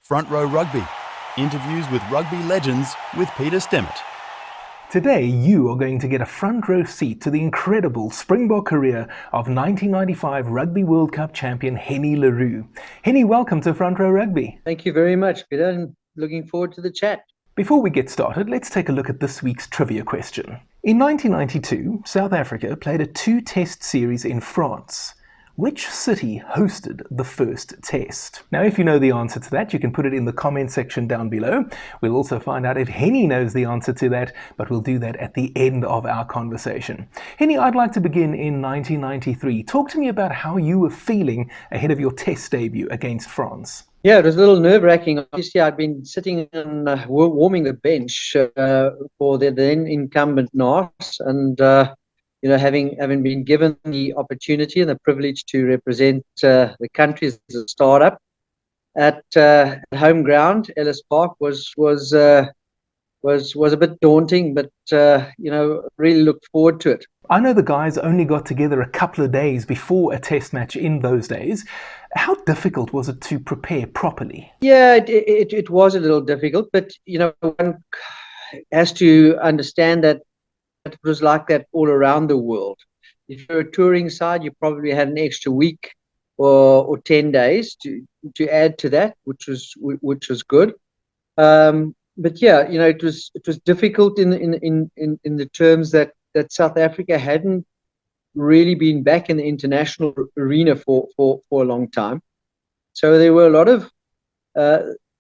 Front Row Rugby. Interviews with rugby legends with Peter Stemmet. Today, you are going to get a front row seat to the incredible Springbok career of 1995 Rugby World Cup champion Hennie le Roux. Hennie, welcome to Front Row Rugby. Thank you very much, Peter, and looking forward to the chat. Before we get started, let's take a look at this week's trivia question. In 1992, South Africa played a two-test series in France. Which city hosted the first test? Now, if you know the answer to that, you can put it in the comment section down below. We'll also find out if Hennie knows the answer to that, but we'll do that at the end of our conversation. Hennie, I'd like to begin in 1993. Talk to me about how you were feeling ahead of your test debut against France. Yeah, it was a little nerve-wracking. Obviously, I'd been sitting and warming the bench for the then incumbent Nas, and having been given the opportunity and the privilege to represent the country as a startup at home ground, Ellis Park was a bit daunting, but really looked forward to it. I know the guys only got together a couple of days before a test match in those days. How difficult was it to prepare properly? Yeah, it was a little difficult, but one has to understand that it was like that all around the world. If you're a touring side, you probably had an extra week or 10 days to add to that, which was good. But yeah, it was difficult in the terms that South Africa hadn't really been back in the international arena for a long time. So there were a lot of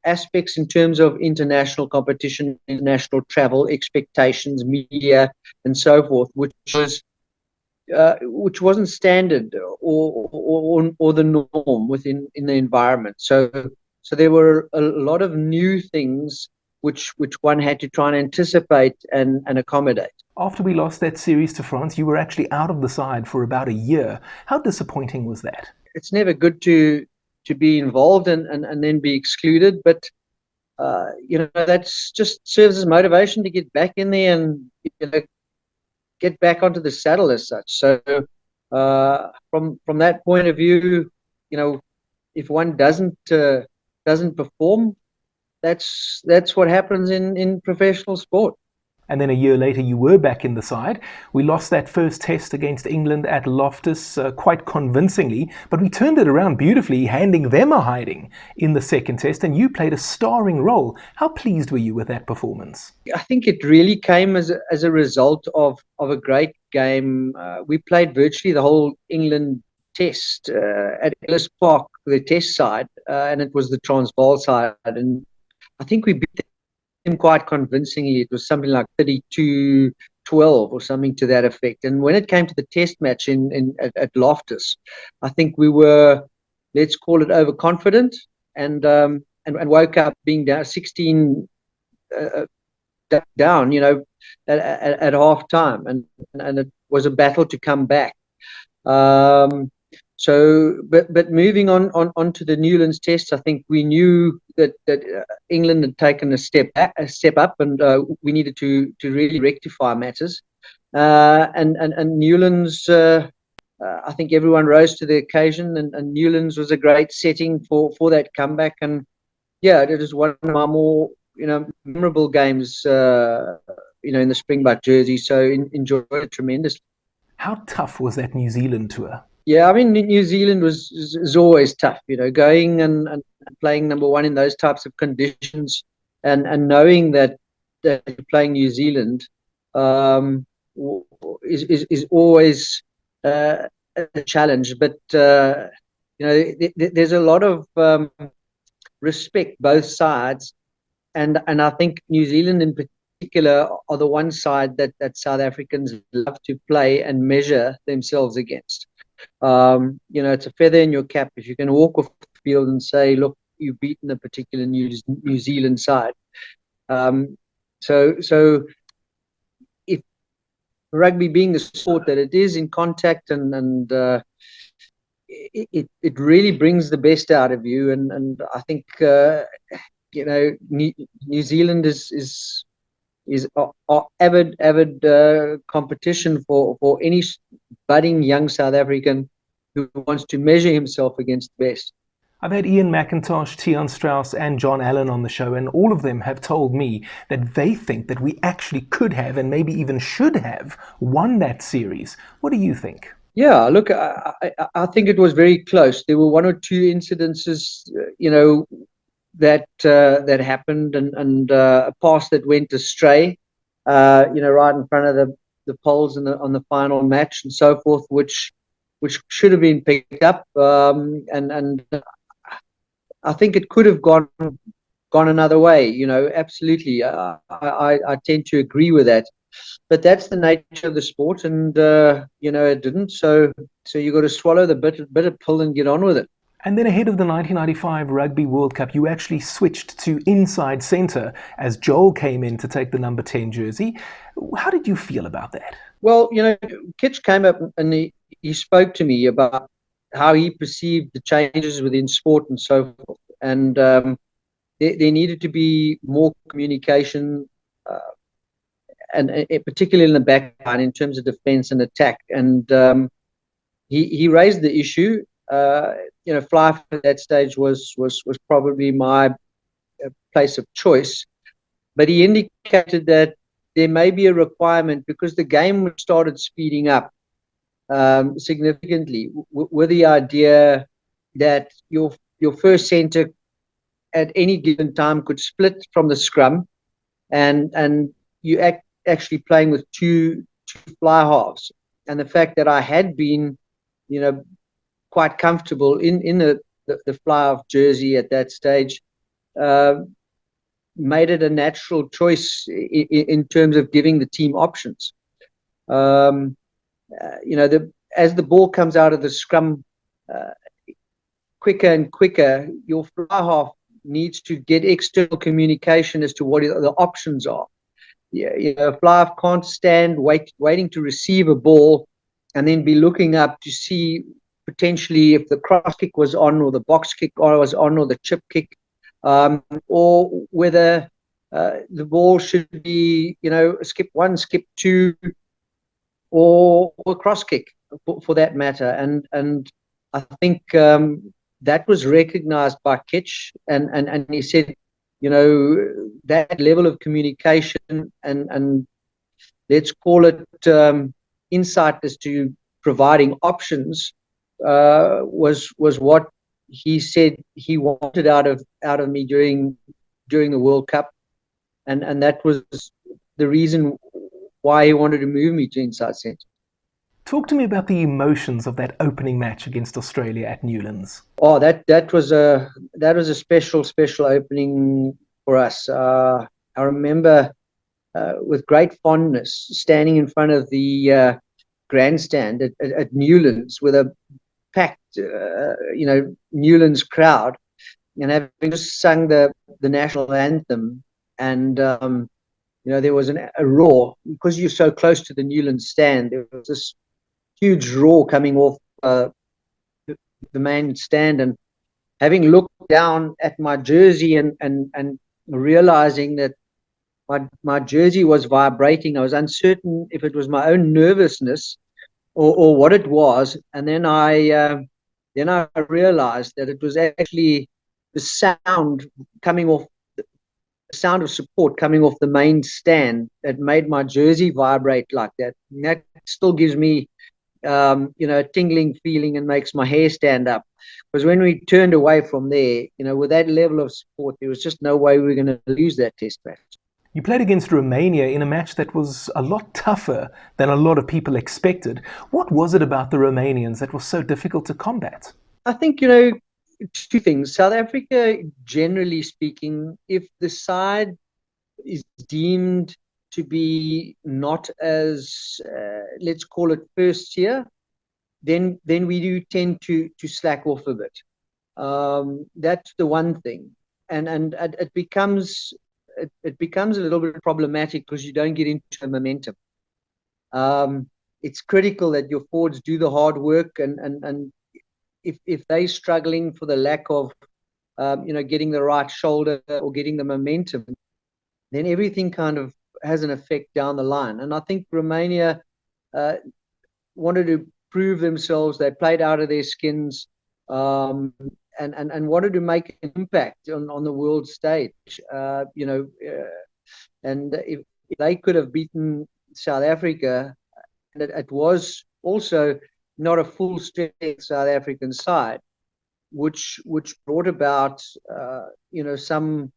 aspects in terms of international competition, international travel, expectations, media, and so forth, which wasn't standard or the norm within the environment. So there were a lot of new things which one had to try and anticipate and accommodate. After we lost that series to France, you were actually out of the side for about a year. How disappointing was that? It's never good to be involved and then be excluded, but that's just serves as motivation to get back in there and get back onto the saddle as such. So from that point of view, if one doesn't perform, that's what happens in professional sport. And then a year later, you were back in the side. We lost that first test against England at Loftus quite convincingly, but we turned it around beautifully, handing them a hiding in the second test, and you played a starring role. How pleased were you with that performance? I think it really came as a result of a great game. We played virtually the whole England test at Ellis Park, the test side, and it was the Transvaal side, and I think we beat them quite convincingly. It was something like 32-12 or something to that effect. And when it came to the test match at Loftus, I think we were, let's call it, overconfident and woke up being down 16 down, at half time, and it was a battle to come back. So, but moving on to the Newlands test, I think we knew that England had taken a step up, and we needed to really rectify matters. And Newlands, I think everyone rose to the occasion, and Newlands was a great setting for that comeback. And yeah, it is one of our more memorable games, in the Springbok jersey. So enjoyed it tremendously. How tough was that New Zealand tour? Yeah, I mean, New Zealand is always tough, going and playing number one in those types of conditions, and knowing that you're playing New Zealand is always a challenge. But there's a lot of respect both sides, and I think New Zealand in particular are the one side that South Africans love to play and measure themselves against. It's a feather in your cap if you can walk off the field and say, look, you've beaten a particular New Zealand side. So if rugby being the sport that it is in contact, and it really brings the best out of you, and I think New Zealand is avid competition for any budding young South African who wants to measure himself against the best. I've had Ian McIntosh, Tian Strauss, and John Allen on the show, and all of them have told me that they think that we actually could have, and maybe even should have, won that series. What do you think? Yeah, look, I think it was very close. There were one or two incidences, that happened, and a pass that went astray, right in front of the poles on the final match and so forth, which should have been picked up, and I think it could have gone another way. Absolutely. I tend to agree with that, but that's the nature of the sport, and it didn't. So you got to swallow the bitter pill and get on with it. And then ahead of the 1995 Rugby World Cup, you actually switched to inside centre as Joel came in to take the number 10 jersey. How did you feel about that? Well, Kitch came up and he spoke to me about how he perceived the changes within sport and so forth. And there needed to be more communication, and particularly in the back line in terms of defence and attack. And he raised the issue. Fly at that stage was probably my place of choice, but he indicated that there may be a requirement because the game started speeding up significantly, with the idea that your first centre at any given time could split from the scrum, and you actually playing with two fly halves. And the fact that I had been, quite comfortable in the fly half jersey at that stage, made it a natural choice in terms of giving the team options. As the ball comes out of the scrum quicker and quicker, your fly half needs to get external communication as to what the options are. A fly half can't stand waiting to receive a ball and then be looking up to see potentially if the cross kick was on, or the box kick was on, or the chip kick, or whether the ball should be, skip one, skip two, or cross kick for that matter. And I think that was recognized by Kitch, and he said, that level of communication and let's call it insight as to providing options was what he said he wanted out of me during the World Cup, and that was the reason why he wanted to move me to inside centre. Talk to me about the emotions of that opening match against Australia at Newlands. Oh, that was a special opening for us. I remember with great fondness standing in front of the grandstand at Newlands with a packed, Newlands crowd, and having just sung the national anthem, and there was a roar because you're so close to the Newlands stand. There was this huge roar coming off the main stand, and having looked down at my jersey and realizing that my jersey was vibrating. I was uncertain if it was my own nervousness or what it was, and then I realized that it was actually the sound coming off, the sound of support coming off the main stand that made my jersey vibrate like that. And that still gives me a tingling feeling and makes my hair stand up, because when we turned away from there, with that level of support, there was just no way we were going to lose that test match. You played against Romania in a match that was a lot tougher than a lot of people expected. What was it about the Romanians that was so difficult to combat? I think, two things. South Africa, generally speaking, if the side is deemed to be not as, let's call it first tier, then we do tend to slack off a bit. That's the one thing. And it becomes a little bit problematic because you don't get into a momentum. It's critical that your forwards do the hard work, and if they're struggling for the lack of getting the right shoulder or getting the momentum, then everything kind of has an effect down the line. And I think Romania wanted to prove themselves. They played out of their skins, and wanted to make an impact on the world stage. And if they could have beaten South Africa, and it was also not a full strength South African side, which brought about some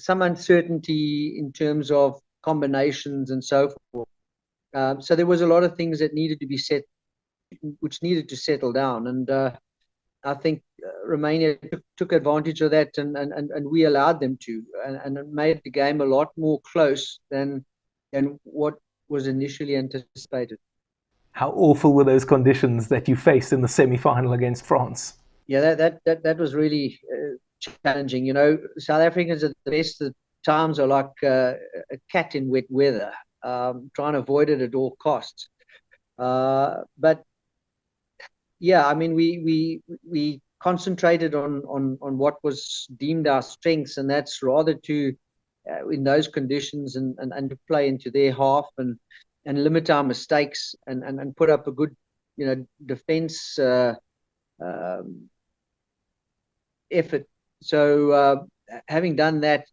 uncertainty in terms of combinations and so forth. So there was a lot of things that needed to be which needed to settle down, and I think Romania took advantage of that, and we allowed them to, and it made the game a lot more close than what was initially anticipated. How awful were those conditions that you faced in the semi-final against France? Yeah, that was really challenging. South Africans at the best of times are like a cat in wet weather, trying to avoid it at all costs. But yeah, I mean, we concentrated on what was deemed our strengths, and that's rather to in those conditions and to play into their half and limit our mistakes and put up a good defense effort. So having done that,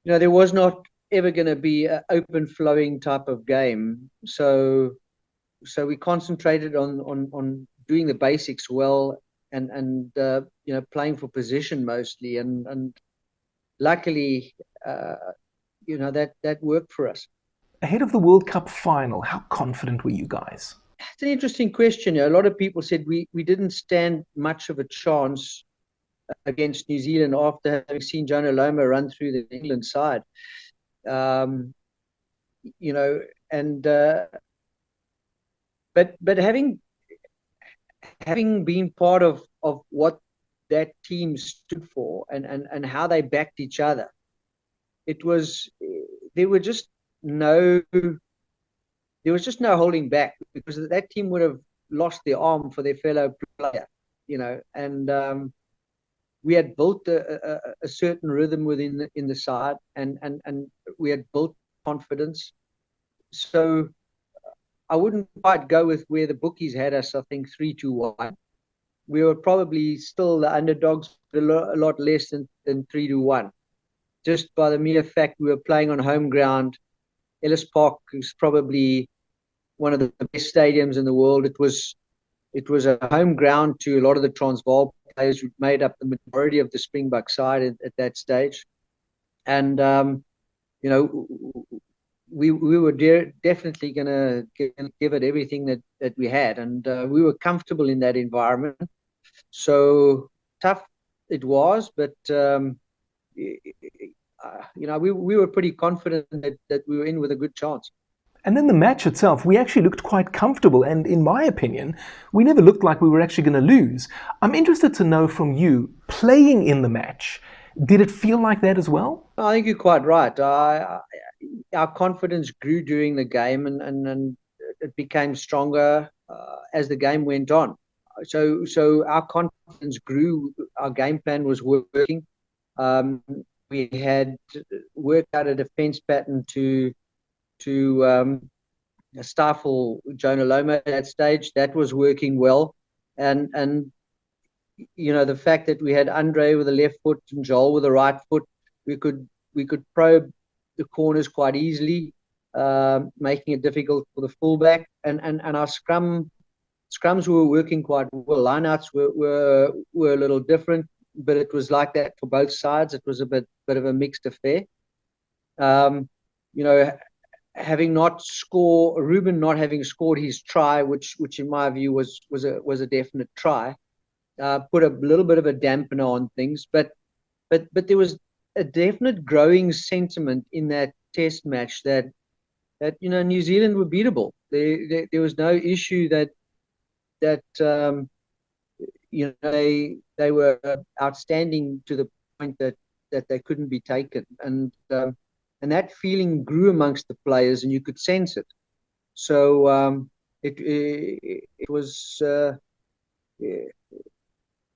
there was not ever going to be an open flowing type of game. So we concentrated on doing the basics well and playing for position mostly, and luckily that worked for us. Ahead of the World Cup final, how confident were you guys? It's an interesting question. A lot of people said we didn't stand much of a chance against New Zealand after having seen Jonah Lomu run through the England side. But having been part of what that team stood for and how they backed each other, there was just no holding back, because that team would have lost their arm for their fellow player, and we had built a certain rhythm within the side, and we had built confidence. So I wouldn't quite go with where the bookies had us. I think 3-1. We were probably still the underdogs, a lot less than 3-1. Just by the mere fact we were playing on home ground. Ellis Park is probably one of the best stadiums in the world. It was a home ground to a lot of the Transvaal players who made up the majority of the Springbok side at that stage. And, we were definitely going to give it everything that we had. And we were comfortable in that environment. So tough it was, but, we were pretty confident that we were in with a good chance. And then the match itself, we actually looked quite comfortable, and in my opinion, we never looked like we were actually going to lose. I'm interested to know from you, playing in the match, did it feel like that as well? I think you're quite right. Our confidence grew during the game, and it became stronger as the game went on. So our confidence grew. Our game plan was working. We had worked out a defense pattern to stifle Jonah Lomu at that stage. That was working well, and the fact that we had Andre with the left foot and Joel with the right foot, we could probe the corners quite easily, making it difficult for the fullback, and our scrums were working quite well. Lineouts were a little different, but it was like that for both sides. It was a bit of a mixed affair. Having Ruben not having scored his try, which in my view was a definite try, put a little bit of a dampener on things. But there was a definite growing sentiment in that test match that New Zealand were beatable. There was no issue that they were outstanding to the point that they couldn't be taken, and that feeling grew amongst the players, and you could sense it. So it was.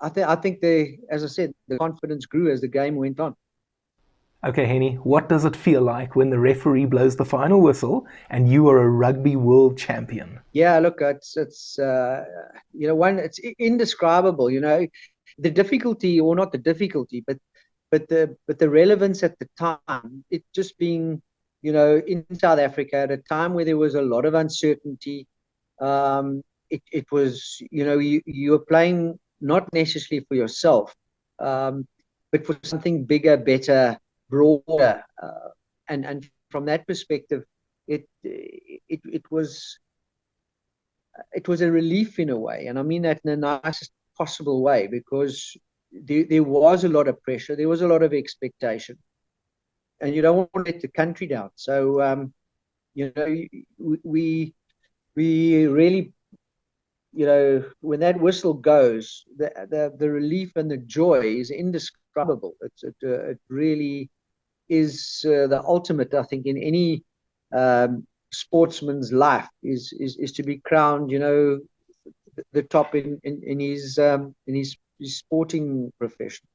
I think as I said, the confidence grew as the game went on. Okay, Hennie, what does it feel like when the referee blows the final whistle and you are a rugby world champion? Yeah, look, it's indescribable. the difficulty, or not the difficulty, but the relevance at the time, it just being, in South Africa at a time where there was a lot of uncertainty. It was, you were playing not necessarily for yourself, but for something bigger, better, broader, and from that perspective, it was a relief in a way, and I mean that in the nicest possible way, because there was a lot of pressure, there was a lot of expectation, and you don't want to let the country down. So we really, when that whistle goes, the relief and the joy is indescribable. It really is the ultimate, I think, in any sportsman's life is to be crowned, the top in his sporting profession.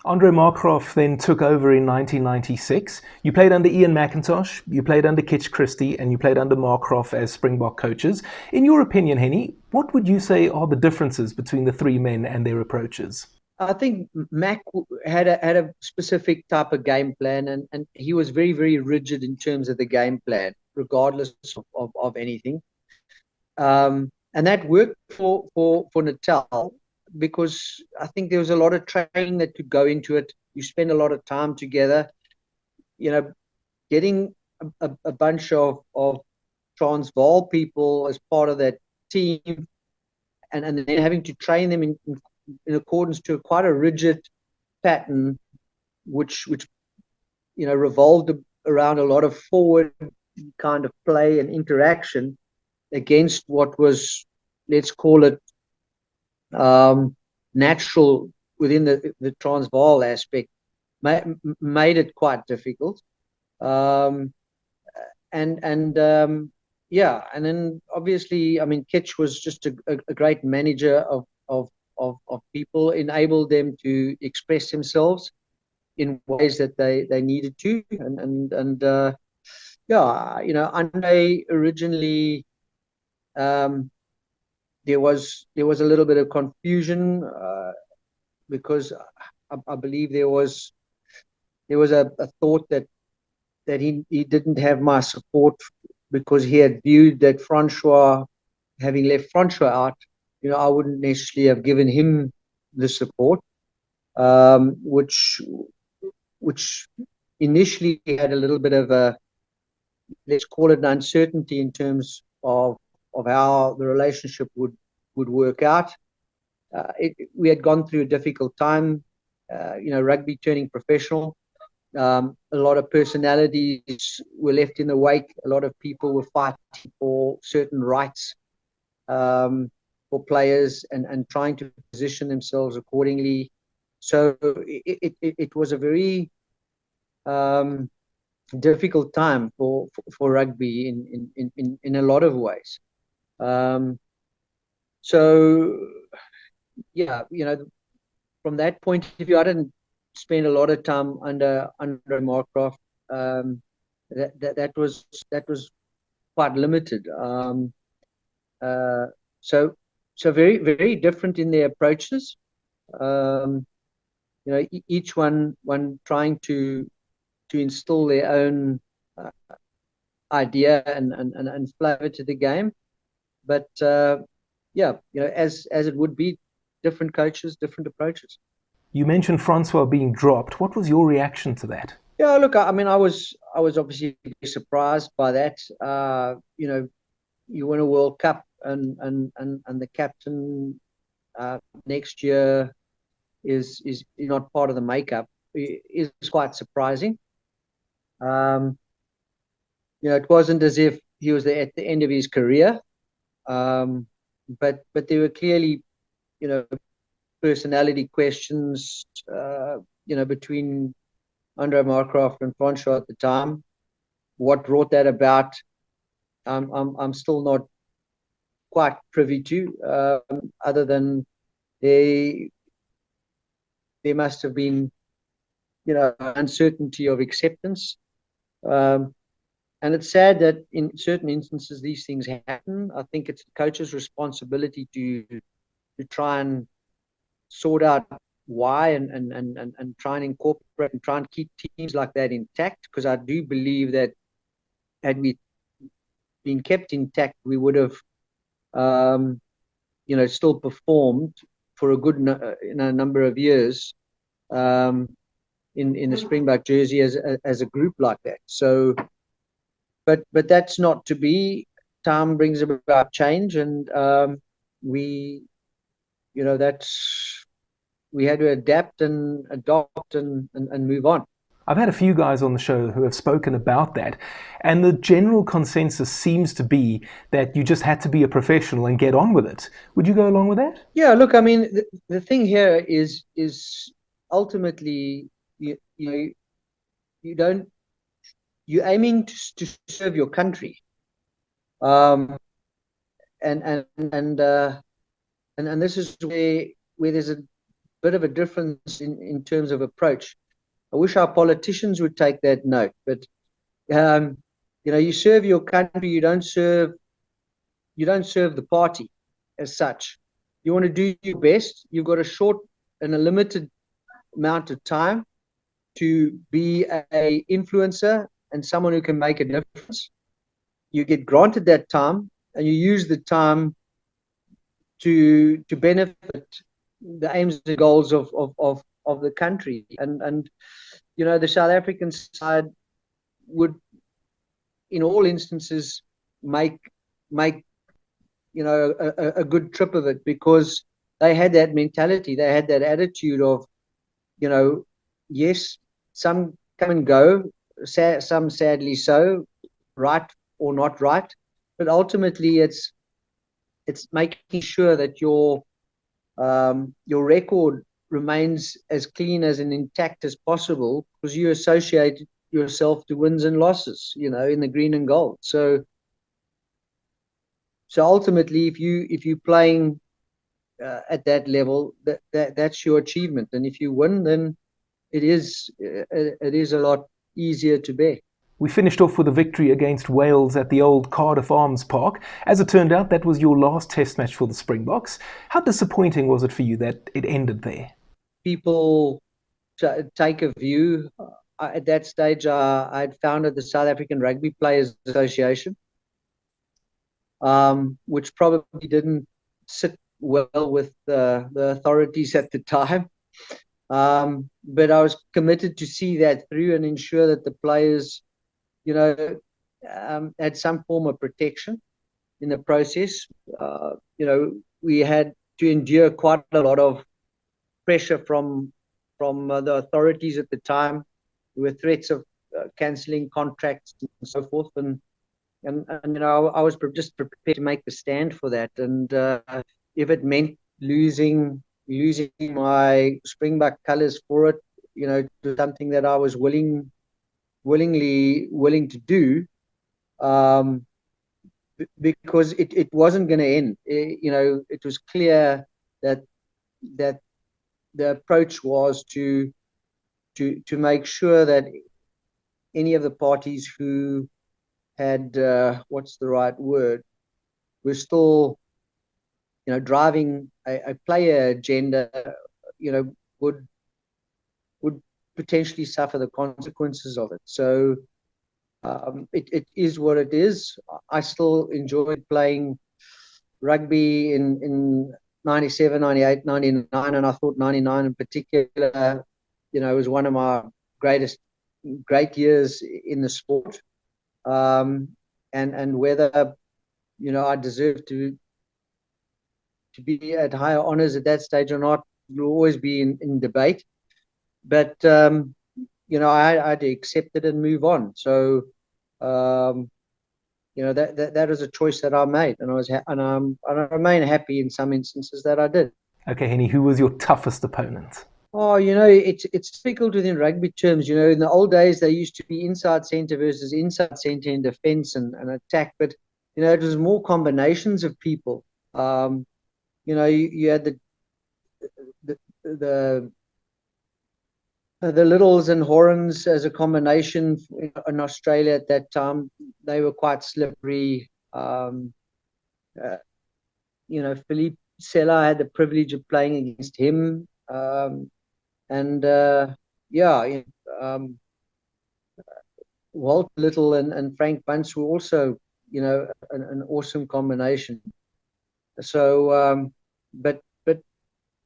Andre Markgraaff then took over in 1996. You played under Ian McIntosh, you played under Kitch Christie, and you played under Markgraaff as Springbok coaches. In your opinion, Hennie, what would you say are the differences between the three men and their approaches? I think Mac had a specific type of game plan, and he was very, very rigid in terms of the game plan, regardless of anything. And that worked for Natal, because I think there was a lot of training that could go into it. You spend a lot of time together, getting a bunch of Transvaal people as part of that team, and then having to train them in accordance to quite a rigid pattern, which revolved around a lot of forward kind of play and interaction against what was, let's call it, natural within the Transvaal aspect, made it quite difficult. And then obviously, I mean, Kitch was just a great manager of people, enabled them to express themselves in ways that they needed to, and Andre originally, there was a little bit of confusion, because I believe there was a thought that he didn't have my support, because he had viewed that Francois, having left Francois out, I wouldn't necessarily have given him the support, which initially had a little bit of a, let's call it, an uncertainty in terms of how the relationship would work out. We had gone through a difficult time, rugby turning professional. A lot of personalities were left in the wake. A lot of people were fighting for certain rights for players, and trying to position themselves accordingly. So it was a very difficult time for rugby in a lot of ways. So yeah, from that point of view, I didn't spend a lot of time under Markgraaff. That was quite limited. So very, very different in their approaches. Each one trying to instill their own idea and flavor to the game. But as it would be, different coaches, different approaches. You mentioned Francois being dropped. What was your reaction to that? Yeah, look, I mean, I was obviously surprised by that. You win a World Cup, and the captain next year is not part of the makeup. Is quite surprising. It wasn't as if he was at the end of his career, but there were clearly, personality questions, between Andre Markgraaff and Francois at the time. What brought that about, I'm still not quite privy to, other than there must have been, uncertainty of acceptance. And it's sad that in certain instances these things happen. I think it's the coach's responsibility to try and sort out why and try and incorporate and try and keep teams like that intact, because I do believe that had we been kept intact, we would have, still performed for a good number of years in the Springbok jersey as a group like that. So, but that's not to be. Time brings about change, and we had to adapt and adopt and move on. I've had a few guys on the show who have spoken about that, and the general consensus seems to be that you just had to be a professional and get on with it. Would you go along with that? Yeah, look, I mean, the thing here is ultimately you're aiming to serve your country, and this is where there's a bit of a difference in terms of approach. I wish our politicians would take that note, but you serve your country. You don't serve the party as such. You want to do your best. You've got a short and a limited amount of time to be a influencer and someone who can make a difference. You get granted that time, and you use the time to benefit the aims and goals of the country. And the South African side would, in all instances, make a good trip of it, because they had that mentality, they had that attitude of, yes, some come and go, some sadly so, right or not right, but ultimately it's making sure that your record remains as clean as and intact as possible, because you associate yourself to wins and losses, in the green and gold. So ultimately, if you're playing at that level, that's your achievement, and if you win, then it is a lot easier to bear. We finished off with a victory against Wales at the old Cardiff Arms Park. As it turned out, that was your last test match for the Springboks. How disappointing was it for you that it ended there? People take a view. At that stage, I had founded the South African Rugby Players Association, which probably didn't sit well with the authorities at the time. But I was committed to see that through and ensure that the players, had some form of protection in the process. We had to endure quite a lot of pressure from the authorities at the time. There were threats of cancelling contracts and so forth, and I was just prepared to make the stand for that. And if it meant losing my Springbok colours for it, to something that I was willing to do, because it wasn't going to end. It was clear that the approach was to make sure that any of the parties who had what's the right word, were still driving a player agenda, would potentially suffer the consequences of it. So it is what it is. I still enjoyed playing rugby in 97, 98, 99, and I thought 99 in particular, was one of my great years in the sport. And whether, I deserve to be at higher honors at that stage or not will always be in debate. But I had to accept it and move on. So that is a choice that I made, and I remain happy in some instances that I did. Okay, Hennie, who was your toughest opponent? Oh, it's difficult within rugby terms. In the old days, there used to be inside centre versus inside centre in defence and attack, but it was more combinations of people. You had the Littles and Horns as a combination in Australia at that time. They were quite slippery. Philippe Sela, I had the privilege of playing against him. Walt Little and Frank Bunce were also, an awesome combination. So, but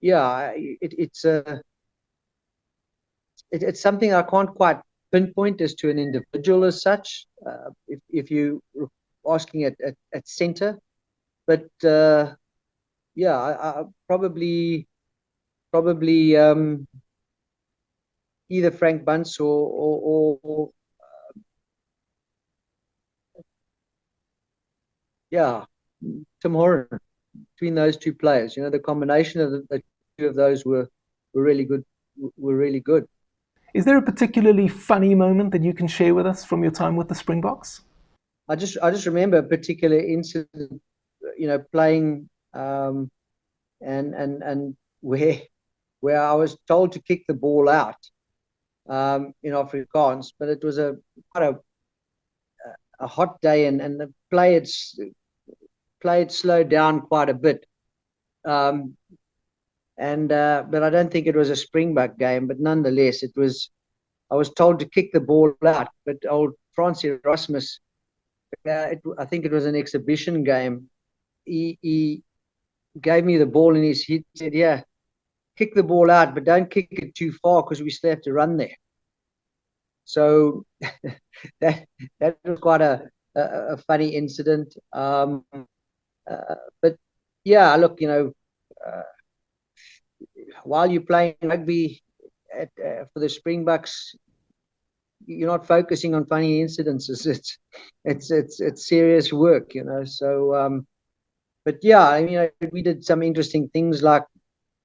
yeah, it's something I can't quite pinpoint as to an individual as such. If you were asking at center, but I probably either Frank Bunce or Tim Horan. Between those two players, the combination of the two of those were really good. Were really good. Is there a particularly funny moment that you can share with us from your time with the Springboks? I just remember a particular incident, playing and where I was told to kick the ball out in Afrikaans, but it was quite a hot day and the play had slowed down quite a bit. But I don't think it was a Springbok game, but nonetheless, I was told to kick the ball out, but old Frans Erasmus, I think it was an exhibition game. He gave me the ball and he said, "Yeah, kick the ball out, but don't kick it too far because we still have to run there." So that was quite a funny incident. But yeah, look, while you're playing rugby for the Springboks, you're not focusing on funny incidences. It's serious work, So, but yeah, we did some interesting things like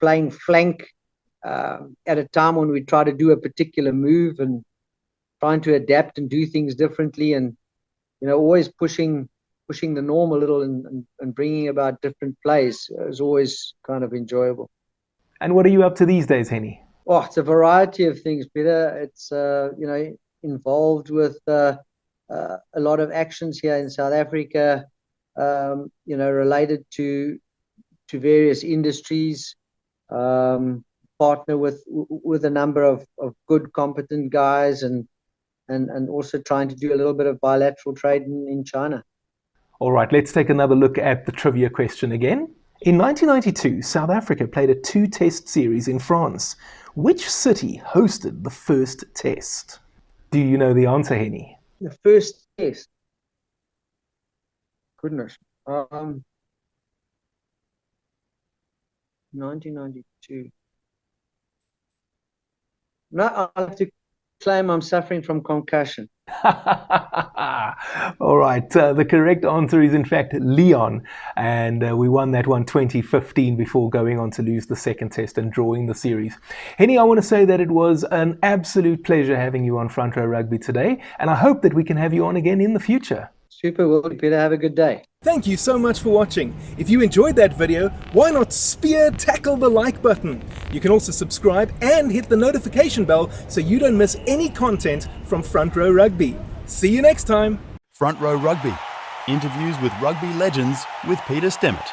playing flank at a time when we try to do a particular move and trying to adapt and do things differently, and always pushing the norm a little and bringing about different plays is always kind of enjoyable. And what are you up to these days, Hennie? Oh, it's a variety of things, Peter. It's involved with a lot of actions here in South Africa, related to various industries. Partner with a number of good, competent guys, and also trying to do a little bit of bilateral trade in China. All right, let's take another look at the trivia question again. In 1992, South Africa played a 2-test series in France. Which city hosted the first test? Do you know the answer, Hennie? The first test? Goodness. 1992. No, I'll have to claim I'm suffering from concussion. All right, the correct answer is in fact Lyon, and we won that one 2015 before going on to lose the second test and drawing the series. Hennie, I want to say that it was an absolute pleasure having you on Front Row Rugby today, and I hope that we can have you on again in the future. Super, well, Peter, have a good day. Thank you so much for watching. If you enjoyed that video, why not tackle the like button? You can also subscribe and hit the notification bell so you don't miss any content from Front Row Rugby. See you next time. Front Row Rugby. Interviews with rugby legends with Peter Stemmet.